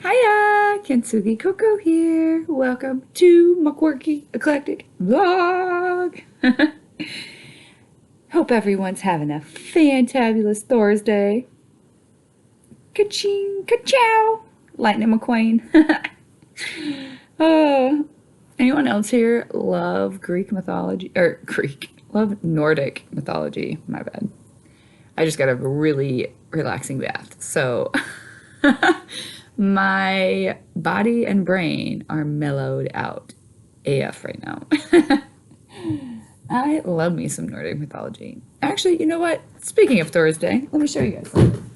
Hiya! Kintsugi Koko here. Welcome to my quirky, eclectic vlog. Hope everyone's having a fantabulous Thorsday. Ka-ching, ka-chow! Lightning McQueen. Anyone else here love Greek mythology? Love Nordic mythology. My bad. I just got a really relaxing bath. So my body and brain are mellowed out AF right now. I love me some Nordic mythology. Actually, you know what? Speaking of Thursday, let me show you guys something.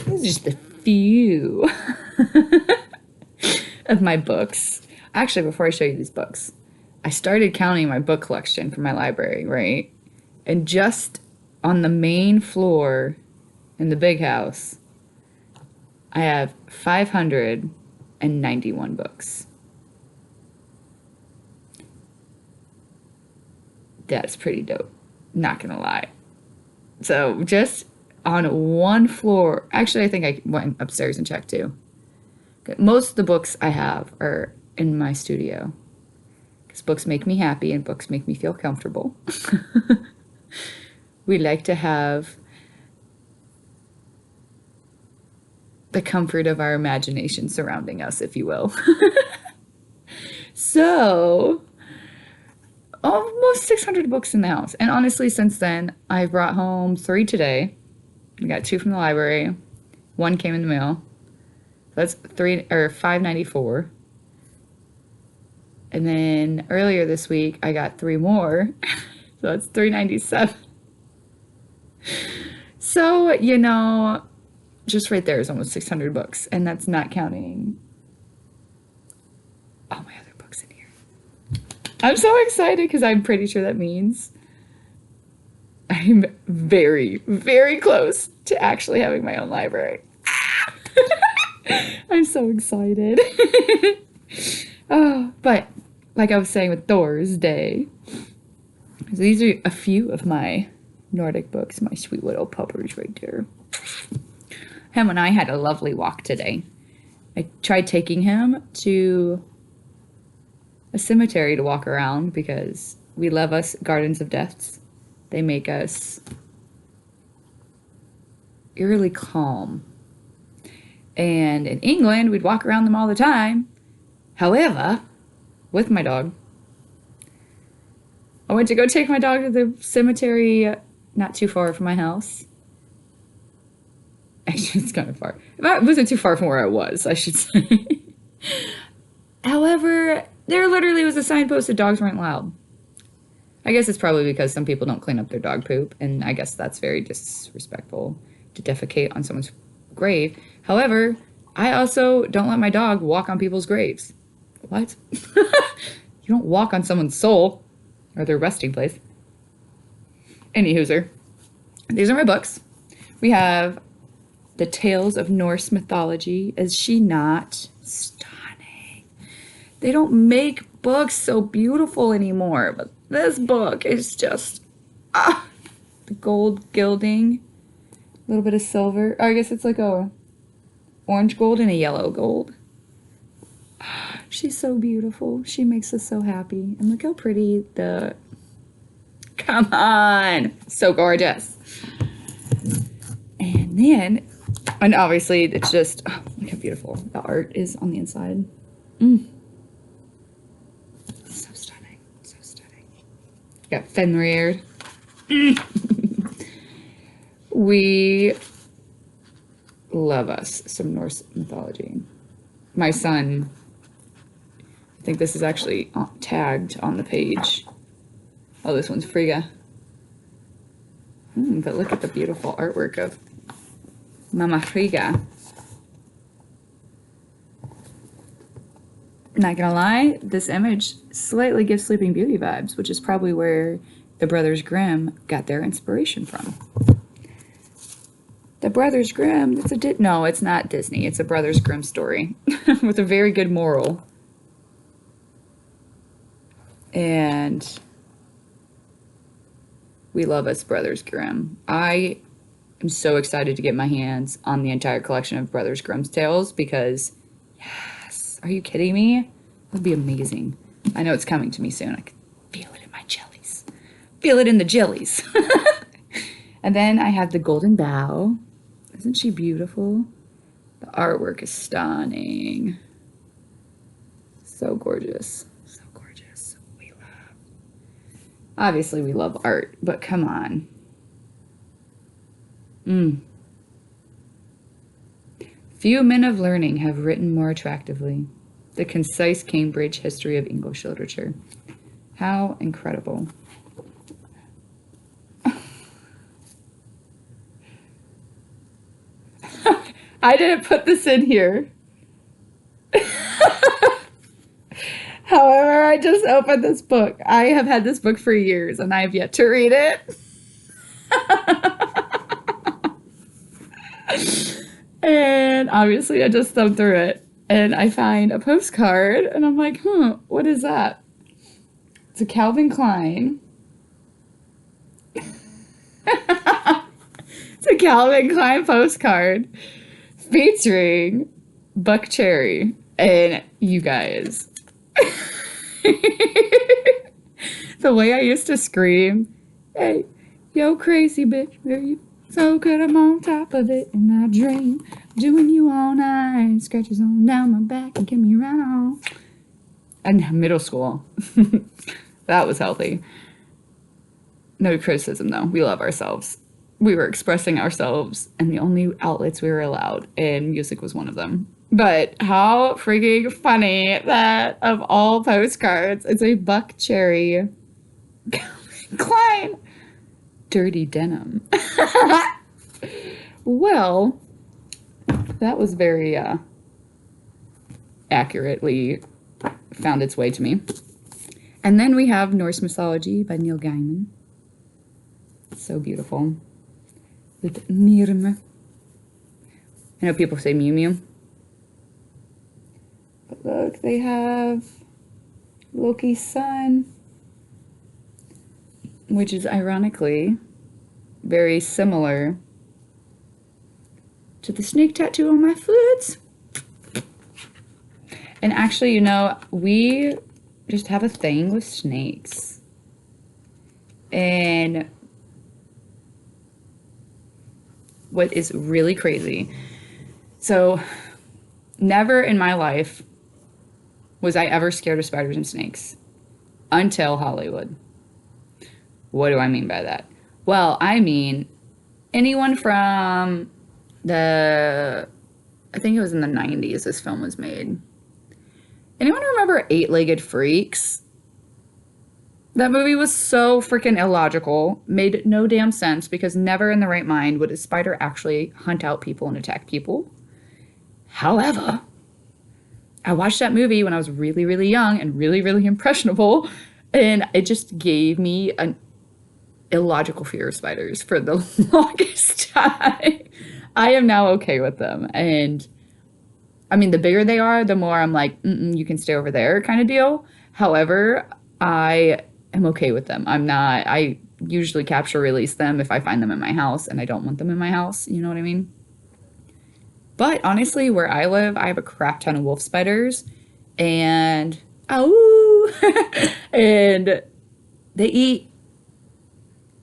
This is just a few of my books. Actually, before I show you these books, I started counting my book collection from my library, right? And just on the main floor in the big house, I have 591 books. That's pretty dope, not gonna lie. So just on one floor, actually I think I went upstairs and checked too. Most of the books I have are in my studio. Because books make me happy and books make me feel comfortable. We like to have the comfort of our imagination surrounding us, if you will. So, almost 600 books in the house. And honestly, since then, I brought home 3 today. I got 2 from the library. 1 came in the mail. That's 594. And then earlier this week, I got 3 more. So that's 397. So, you know, just right there is almost 600 books. And that's not counting all my other books in here. I'm so excited because I'm pretty sure that means I'm very, very close to actually having my own library. I'm so excited. Oh, but like I was saying with Thorsday, so these are a few of my Nordic books, my sweet little puppers right there. Him and I had a lovely walk today. I tried taking him to a cemetery to walk around because we love us gardens of deaths. They make us eerily calm. And in England, we'd walk around them all the time. However, with my dog, I went to go take my dog to the cemetery not too far from my house. Actually, it's kind of far. It wasn't too far from where I was, I should say. However, there literally was a signpost that dogs weren't allowed. I guess it's probably because some people don't clean up their dog poop, and I guess that's very disrespectful to defecate on someone's grave. However, I also don't let my dog walk on people's graves. What? You don't walk on someone's soul or their resting place. Anywhoser, these are my books. We have the Tales of Norse Mythology. Is she not stunning? They don't make books so beautiful anymore, but this book is just, the gold gilding, a little bit of silver. Oh, I guess it's like a orange gold and a yellow gold. She's so beautiful. She makes us so happy. And look how pretty come on, so gorgeous. And then, and obviously it's just, look how beautiful the art is on the inside. So stunning, so stunning. Got Fenrir. We love us some Norse mythology. My son, I think this is actually tagged on the page. Oh, this one's Frigga. But look at the beautiful artwork of Mama Frigga. Not gonna lie, this image slightly gives Sleeping Beauty vibes, which is probably where the Brothers Grimm got their inspiration from. The Brothers Grimm, no, it's not Disney. It's a Brothers Grimm story with a very good moral. And We love us Brothers Grimm. I am so excited to get my hands on the entire collection of Brothers Grimm's tales because, yes, are you kidding me? That'd be amazing. I know it's coming to me soon. I can feel it in my jellies. Feel it in the jellies. And then I have the Golden Bough. Isn't she beautiful? The artwork is stunning. So gorgeous. So gorgeous. Obviously, we love art, but come on. Few men of learning have written more attractively. The concise Cambridge history of English literature. How incredible. I didn't put this in here. However, I just opened this book. I have had this book for years and I have yet to read it. And obviously I just thumbed through it and I find a postcard and I'm like, what is that? It's a Calvin Klein. It's a Calvin Klein postcard featuring Buck Cherry. And you guys, the way I used to scream, hey, yo crazy bitch, where you so good I'm on top of it, and I dream doing you all night, scratches on down my back and get me right on. And middle school, that was healthy. No criticism though, we love ourselves. We were expressing ourselves and the only outlets we were allowed, and music was one of them. But how freaking funny that of all postcards, it's a Buck Cherry Klein dirty denim. Well, that was very accurately found its way to me. And then we have Norse Mythology by Neil Gaiman. So beautiful. With Myrm. I know people say Mew Mew. But look, they have Loki's son, which is ironically very similar to the snake tattoo on my foot. And actually, you know, we just have a thing with snakes. And what is really crazy, so never in my life was I ever scared of spiders and snakes until Hollywood. What do I mean by that? Well, I mean anyone from I think it was in the 90s this film was made. Anyone remember Eight-Legged Freaks? That movie was so freaking illogical, made no damn sense, because never in the right mind would a spider actually hunt out people and attack people. However, I watched that movie when I was really, really young and really, really impressionable, and it just gave me an illogical fear of spiders for the longest time. I am now okay with them, and I mean, the bigger they are, the more I'm like, you can stay over there kind of deal. However, I am okay with them. I usually capture release them if I find them in my house and I don't want them in my house. You know what I mean? But honestly, where I live, I have a crap ton of wolf spiders, and and they eat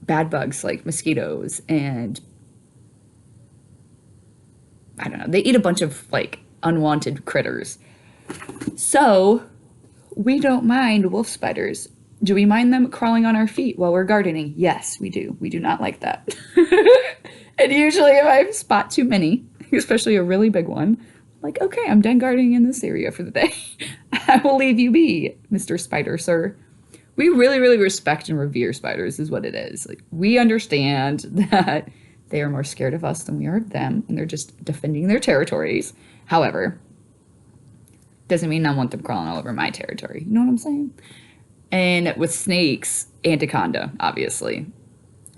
bad bugs like mosquitoes, and I don't know, they eat a bunch of like unwanted critters. So we don't mind wolf spiders. Do we mind them crawling on our feet while we're gardening? Yes, we do. We do not like that. And usually if I spot too many, especially a really big one, I'm like, okay, I'm done gardening in this area for the day. I will leave you be, Mr. Spider, sir. We really, really respect and revere spiders is what it is. Like, we understand that they are more scared of us than we are of them, and they're just defending their territories. However, doesn't mean I want them crawling all over my territory. You know what I'm saying? And with snakes, anaconda, obviously.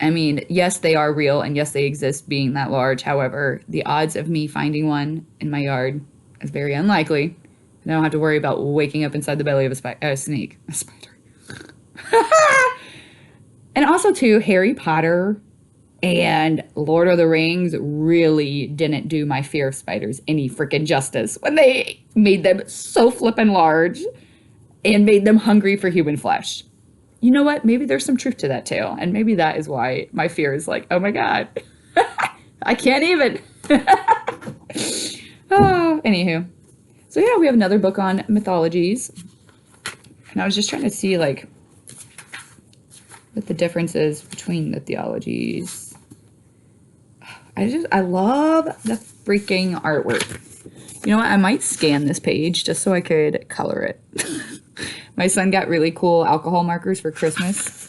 I mean, yes, they are real, and yes, they exist being that large. However, the odds of me finding one in my yard is very unlikely. And I don't have to worry about waking up inside the belly of a snake. A spider. And also, too, Harry Potter and Lord of the Rings really didn't do my fear of spiders any freaking justice when they made them so flippin' large and made them hungry for human flesh. You know what? Maybe there's some truth to that tale. And maybe that is why my fear is like, oh my God, I can't even. Oh, anywho. So yeah, we have another book on mythologies. And I was just trying to see like what the difference is between the theologies. I love the freaking artwork. You know what? I might scan this page just so I could color it. My son got really cool alcohol markers for Christmas.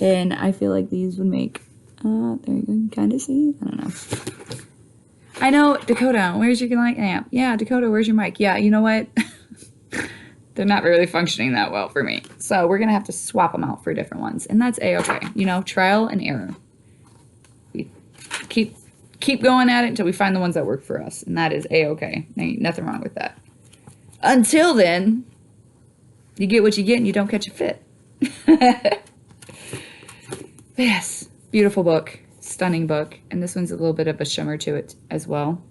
And I feel like these would make, there you go, you can kind of see. I don't know. I know, Dakota, where's your light lamp? Yeah, Dakota, where's your mic? Yeah, you know what? They're not really functioning that well for me. So we're going to have to swap them out for different ones. And that's A-okay. You know, trial and error. We keep going at it until we find the ones that work for us. And that is A-okay. Ain't nothing wrong with that. Until then, you get what you get and you don't catch a fit. Yes, beautiful book. Stunning book. And this one's a little bit of a shimmer to it as well.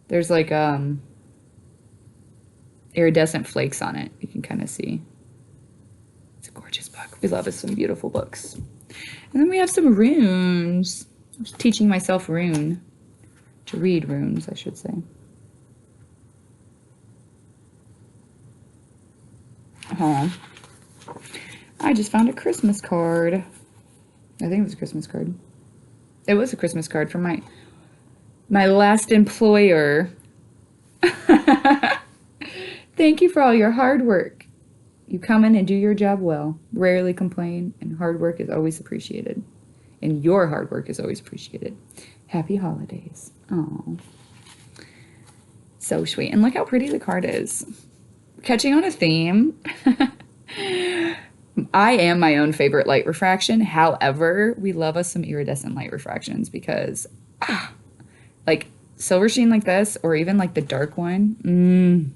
There's like iridescent flakes on it. You can kind of see. It's a gorgeous book. We love us some beautiful books. And then we have some runes. I'm just teaching myself rune. To read runes, I should say. Oh, I just found a Christmas card. I think it was a Christmas card. It was a Christmas card from my last employer. Thank you for all your hard work. You come in and do your job well. Rarely complain, and hard work is always appreciated. And your hard work is always appreciated. Happy holidays. Oh, so sweet. And look how pretty the card is. Catching on a theme. I am my own favorite light refraction. However, we love us some iridescent light refractions because, like silver sheen like this, or even like the dark one.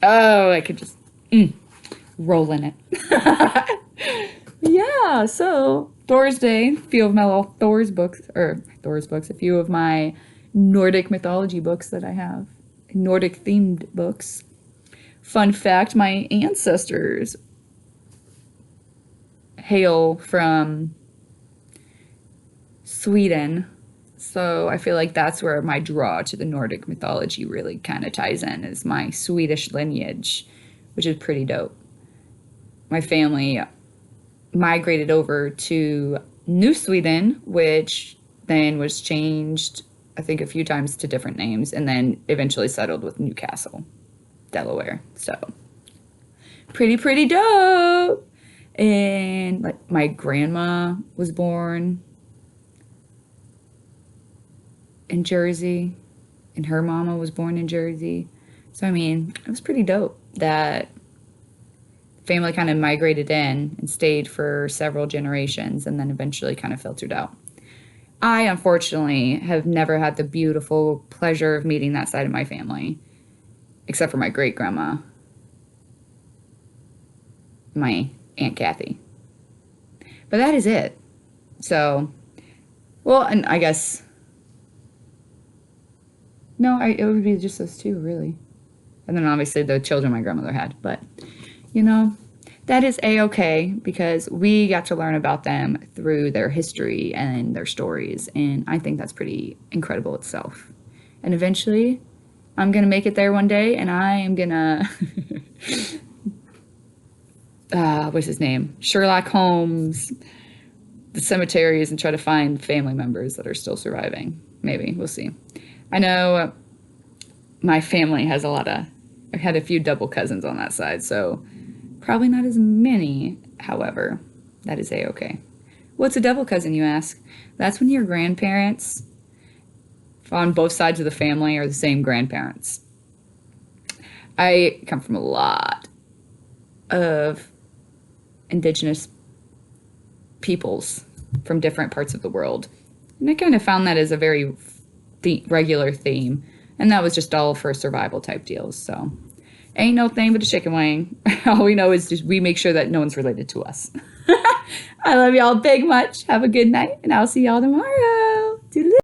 Oh, I could just roll in it. Yeah, so Thorsday, a few of my little Thor's books, a few of my Nordic mythology books that I have, Nordic themed books. Fun fact, my ancestors hail from Sweden, so I feel like that's where my draw to the Nordic mythology really kind of ties in, is my Swedish lineage, which is pretty dope. My family migrated over to New Sweden, which then was changed, I think, a few times to different names, and then eventually settled with Newcastle, Delaware. So pretty dope. And like my grandma was born in Jersey, and her mama was born in Jersey. So I mean, it was pretty dope that family kind of migrated in and stayed for several generations and then eventually kind of filtered out. I unfortunately have never had the beautiful pleasure of meeting that side of my family, except for my great grandma, my Aunt Kathy. But that is it. So, well, and I guess, no, it would be just those two, really. And then obviously the children my grandmother had. But, you know, that is A-okay, because we got to learn about them through their history and their stories. And I think that's pretty incredible itself. And eventually, I'm going to make it there one day, and I am going to... what's his name? Sherlock Holmes, the cemeteries, and try to find family members that are still surviving. Maybe. We'll see. I know my family has I had a few double cousins on that side, so probably not as many. However, that is A-okay. What's a double cousin, you ask? That's when your grandparents on both sides of the family are the same grandparents. I come from a lot of indigenous peoples from different parts of the world. And I kind of found that as a very regular theme. And that was just all for survival type deals. So Ain't no thing but a chicken wing. All we know is just we make sure that no one's related to us. I love y'all big much. Have a good night, and I'll see y'all tomorrow. Toodaloo.